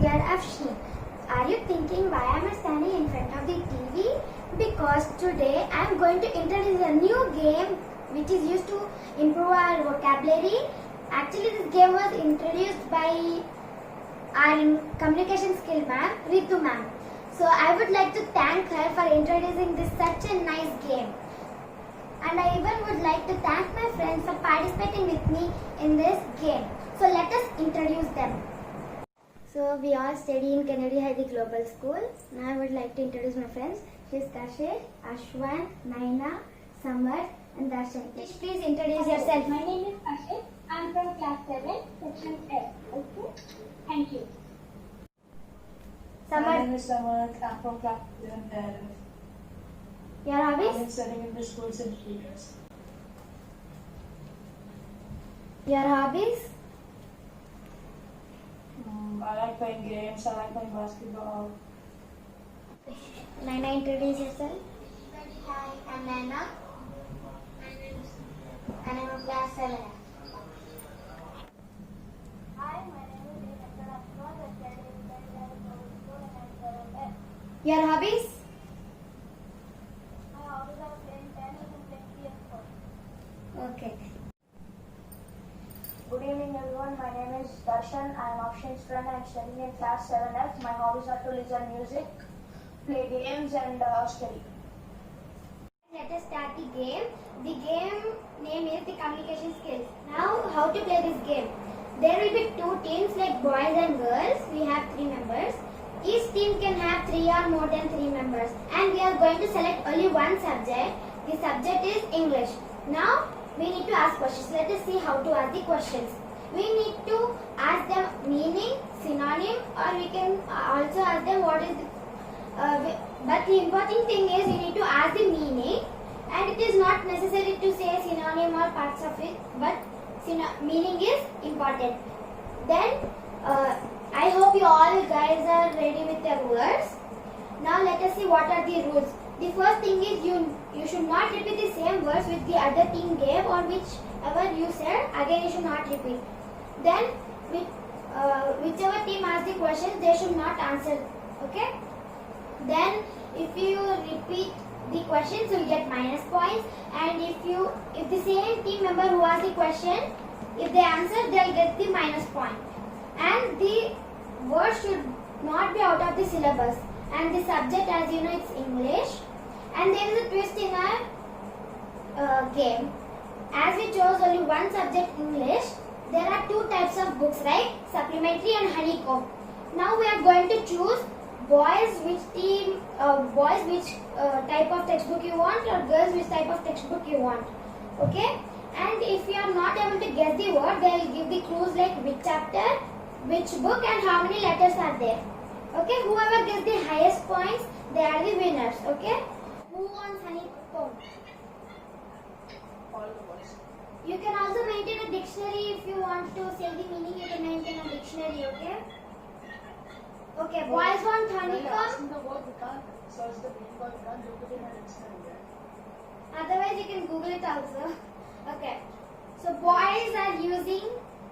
dear Afshin. Are you thinking why am I standing in front of the TV? Because today I am going to introduce a new game which is used to improve our vocabulary. Actually, this game was introduced by our communication skill ma'am, Ritu ma'am. So I would like to thank her for introducing this such a nice game. And I even would like to thank my friends for participating with me in this game. So let us introduce them. So we all study in Kennedy High Global School. Now I would like to introduce my friends. She is Kashish, Ashwan, Naina, Samar and Darshan. Please introduce yourself. My name is Kashish. I am from class 7, section F. Okay? Thank you. My Samar, name is Samar. I'm from class 11. your I've been hobbies? studying in the school since 3 years. Your hobbies? I like playing games. I like playing basketball. Naina, introduce yourself. Hi, I'm Naina. And I'm from class 7. Hi, my name is Deepak Akbar. I study in Global School and I'm from F. Your hobbies? My hobbies are playing tennis and playing PS4. Okay. Good evening, everyone. My name is Darshan. I am Afshin's friend. I am studying in class 7F. My hobbies are to listen music, play games, and study. Let us start the game. The game name is the communication skills. Now, how to play this game? There will be two teams like boys and girls. We have 3 members. Each team can have 3 or more than 3 members. And we are going to select only one subject. The subject is English. Now, we need to ask questions. Let us see how to ask the questions. We need to ask them meaning, synonym, or we can also ask them what is the but the important thing is you need to ask the meaning, and it is not necessary to say synonym or parts of it, but meaning is important. Then I hope you all guys are ready with your words. Now let us see what are the rules. The first thing is you should not repeat the same words which the other team gave or whichever you said. Again, you should not repeat. Then whichever team asks the questions, they should not answer. Okay. Then if you repeat the questions, you will get minus points, and if the same team member who asked the question, if they answer, they will get the minus point. And the word should not be out of the syllabus. And the subject, as you know, it's English. And there is a twist in our game. As we chose only one subject, English, there are 2 types of books, right? Supplementary and honeycomb. Now we are going to choose boys which type of textbook you want, or girls which type of textbook you want. Okay? And if you are not able to guess the word, they will give the clues like which chapter, which book, and how many letters are there. Okay? Whoever gets the highest points, they are the winners. Okay? Who wants honeycomb? All the boys. You can also maintain a dictionary if you want to say the meaning. You can maintain a dictionary. Okay? Okay, boys want When you're honeycomb. asking the word, we can't search the meaning or we can't look it in a dictionary. Right? Otherwise, you can Google it also. Okay. So boys are using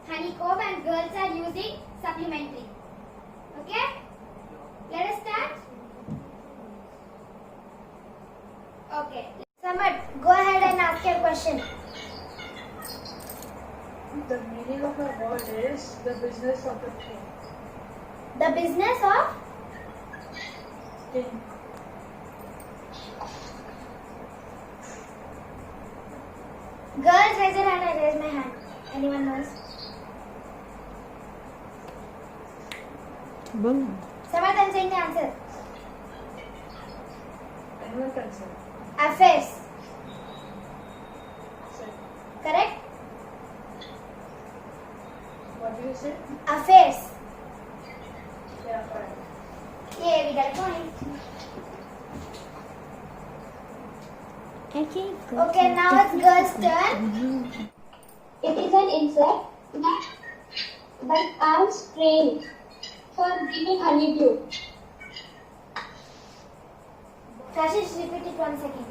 honeycomb and girls are using supplementary. Okay? Let us start. Okay. Samad, go ahead and ask your question. The meaning of the word is the business of the thing. The business of Thing. girls, raise your hand. I raise my hand. Anyone knows? Samad, I'm saying the answer. Anyone can say. Affairs. Say. Correct? What do you say? Affairs. Yeah, correct. Yeah, we got a point. Okay, now it's girls' turn. It is an insect that arms trained for giving honeydew. Kashish, repeat it 1 second.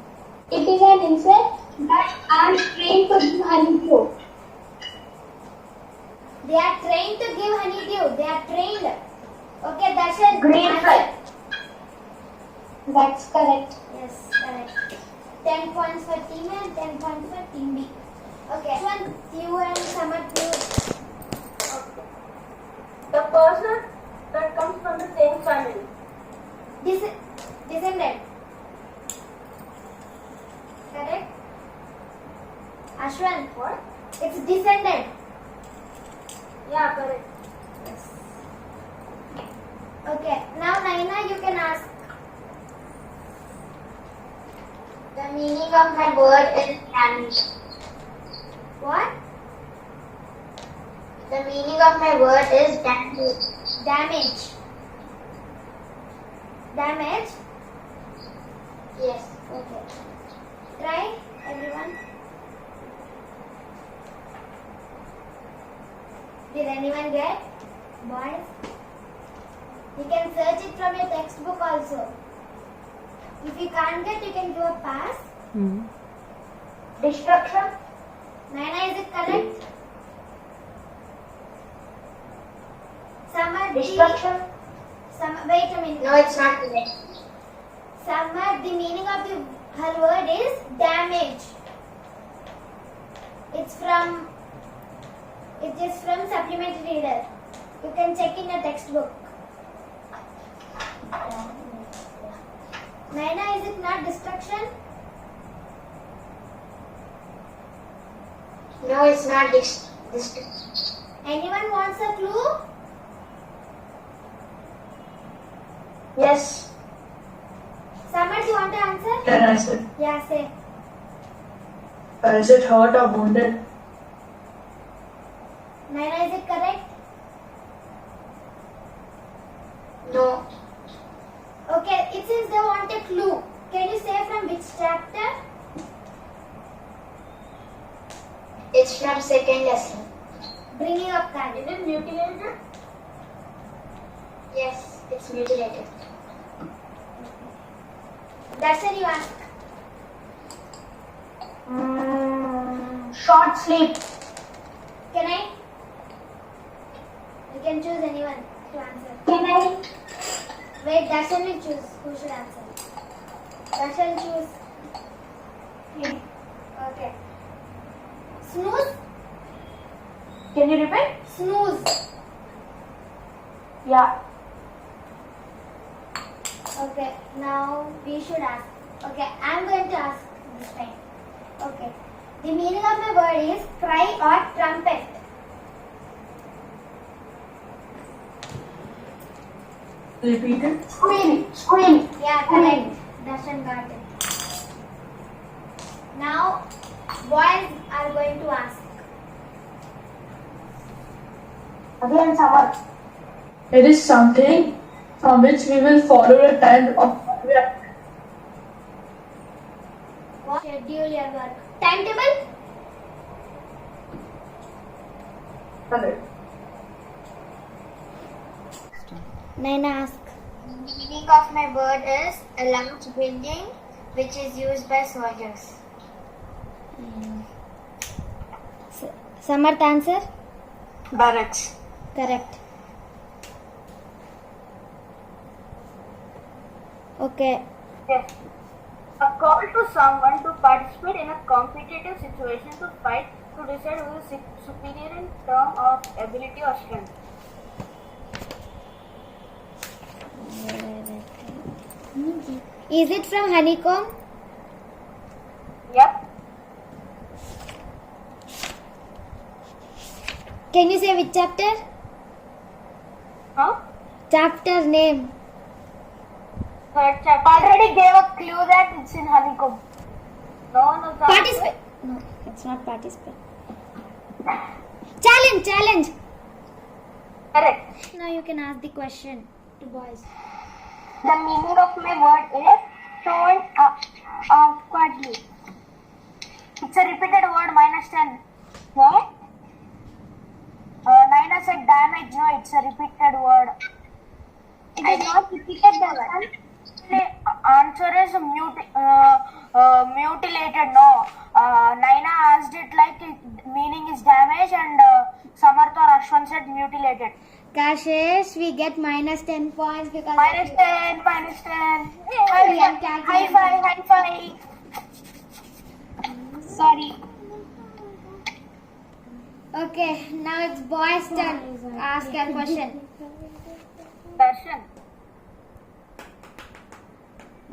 It is an insect that arms trained to give honeydew. They are trained to give honeydew. They are trained. Okay, Darshan. Green answer. flag. That's correct. Yes, correct. 10 points for team A and 10 points for team B. Okay. This one, you and Samarth, you. The person that comes from the same family. Descendant. Correct? Ashwan. What? It's descendant. Yeah, correct. Yes. Okay. Now, Naina, you can ask. The meaning of my word is damage. What? The meaning of my word is damage. Damage. Damage? Yes. Okay. Try, everyone. Did anyone get? Boys? You can search it from your textbook also. If you can't get, you can do a pass. Destruction. Naina, is it correct? Summer, Destruction. wait a minute. No, it's not correct. Summer, the meaning of her word is damage. It is from supplementary reader. You can check in your textbook. Naina, is it not destruction? No, it's not destruction. Anyone wants a clue? Yes. Summer, do you want to answer? Can I say? Yeah, say. Is it hurt or wounded? Naina, is it correct? No. Okay, it says they want a clue. Can you say from which chapter? It's from second lesson. Bringing up card. Is it mutilated? Yes, it's mutilated. Darshan, you ask. Short sleep. Can I? You can choose anyone to answer. Can I? Wait, Darshan will choose. Who should answer? Darshan, choose. Okay. Snooze? Can you repeat? Snooze. Yeah. Okay, now we should ask. Okay, I'm going to ask this time. Okay. The meaning of my word is cry or trumpet. Repeat it. Squeal. Squeal. Yeah, correct. Darshan got it. Now, boys are going to ask. Again, Samar. It is something from which we will follow a time of What? Schedule your work. Timetable? Naina, ask. The meaning of my word is a large building which is used by soldiers. Samarth, answer? barracks. Correct. Okay. Yes. A call to someone to participate in a competitive situation to fight to decide who is superior in terms of ability or strength. Is it from Honeycomb? Yep. Can you say which chapter? Huh? Chapter name. Third chapter. Already gave a clue that it's in honeycomb. No one knows the Participate. No, it's not participate. Challenge. Correct. Now you can ask the question to boys. The meaning of my word is told awkwardly. It's a repeated word minus 10. What? Naina said damage. No, it's a repeated word. It is not repeated word. The answer is mutilated. No. Naina asked it like meaning is damage and Samarth or Ashwan said mutilated. Kashish, we get minus 10 points because Minus 10, minus 10. We are calculating. High five. Sorry. Okay, now it's boys' turn. Ask your question. Darshan.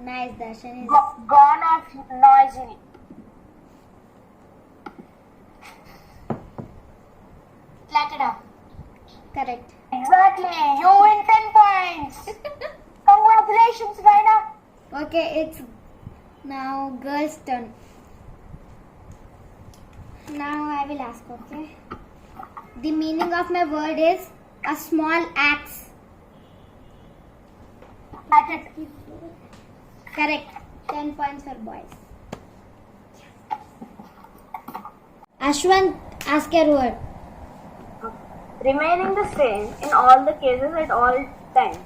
Nice, Darshan. Gone off noisily. Flat it up. Correct. Exactly. You win 10 points. Congratulations, Raina. Okay, it's now girls' turn. Now I will ask, okay? The meaning of my word is a small axe. That's it. Correct. 10 points for boys. Ashwant, ask your word. Remaining the same in all the cases at all times.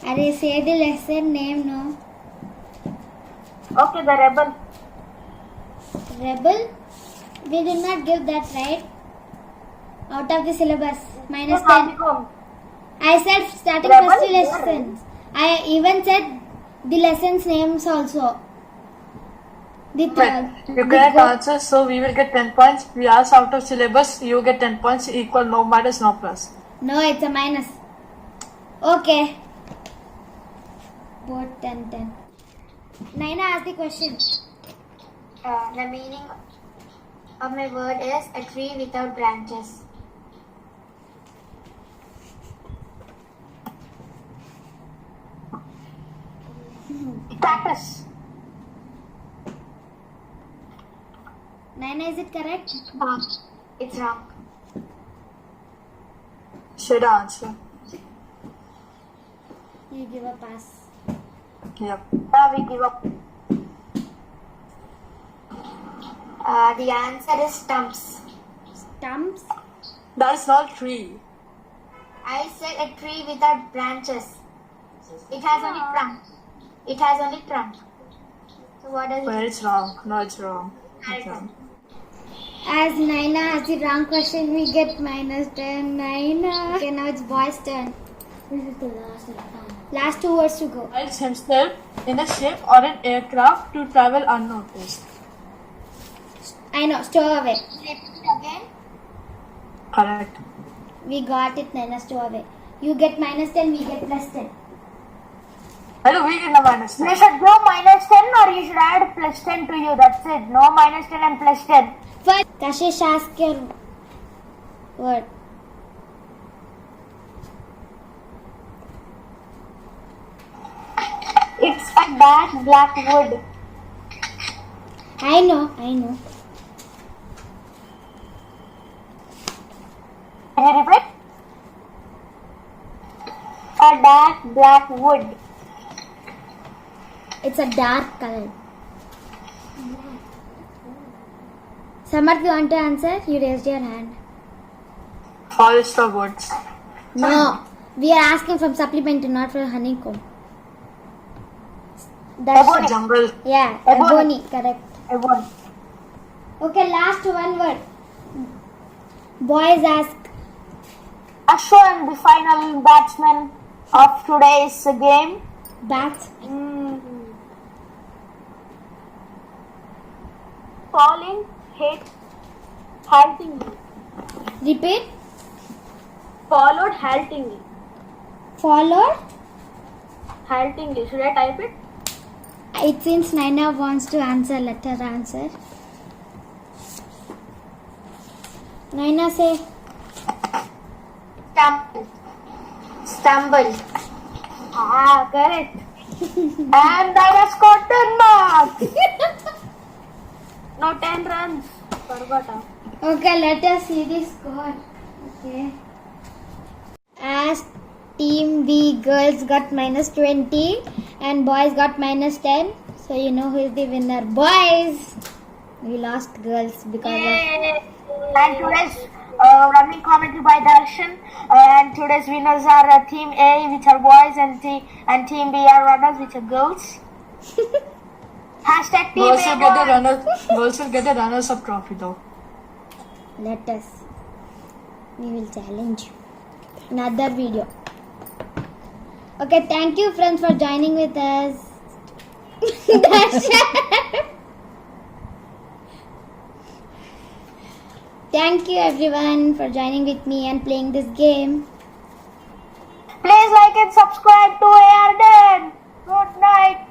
Arey, say the lesson name, no? Okay, the rebel. Rebel? We did not give that, right? Out of the syllabus. Minus Yes, 10. Home. I said starting Rebel first is there, lessons. I even said the lessons names also. The You the correct go- answer, so we will get 10 points. We ask out of syllabus, you get 10 points, equal no minus, no plus. No, it's a minus. Okay. Both 10, 10. Naina, ask the question. The meaning of my word is a tree without branches. Cactus. Naina, is it correct? It's wrong. Should answer. You give a pass. Yep. We give up. The answer is stumps. Stumps? That's not tree. I said a tree without branches. It has only trunk. It has only trunk. So what does But it? it's wrong. No, it's wrong. It's wrong. As Naina asked the wrong question, we get minus 10. Naina. Okay, now it's boys' turn. This is the last Last 2 words to go. Hides himself in a ship or an aircraft to travel unnoticed. I know, stow away. Again? Correct. We got it, Naina, stow away. You get minus 10, we get plus 10. Hello, we get the minus You 10. should go minus 10 or you should add plus 10 to you. That's it. No minus 10 and plus 10. First, Kashish, ask your word. It's a dark black wood. I know, I know. Can you repeat? A dark black wood. It's a dark color. Samarth, you want to answer? You raised your hand. Forest of woods. No, we are asking from supplementary, not from honeycomb. That's Ebony. Jungle. yeah, Ebony. ebony, correct. Everyone. Okay, last one word. Boys ask. Ashwin, the final batsman of today's game. Bats. Falling, hit, haltingly. Repeat. Followed haltingly. Followed. Haltingly. Should I type it? It seems Naina wants to answer. Let her answer. Naina, say. Stumble. Stumble. Ah, correct. And I have scored 10 marks. No, 10 runs. Forgot. Okay, let us see the score. Okay. As team B, girls got minus 20 and boys got minus 10. So you know who is the winner. Boys! We lost girls because of... And today's running commentary by Darshan. And today's winners are Team A, which are boys, and Team B are runners, which are girls. Hashtag team Girls will get a A1. girls will get a runners-up trophy though. Let us. We will challenge you. Another video. Okay, thank you friends for joining with us. Thank you everyone for joining with me and playing this game. Please like and subscribe to AR Dan. Good night.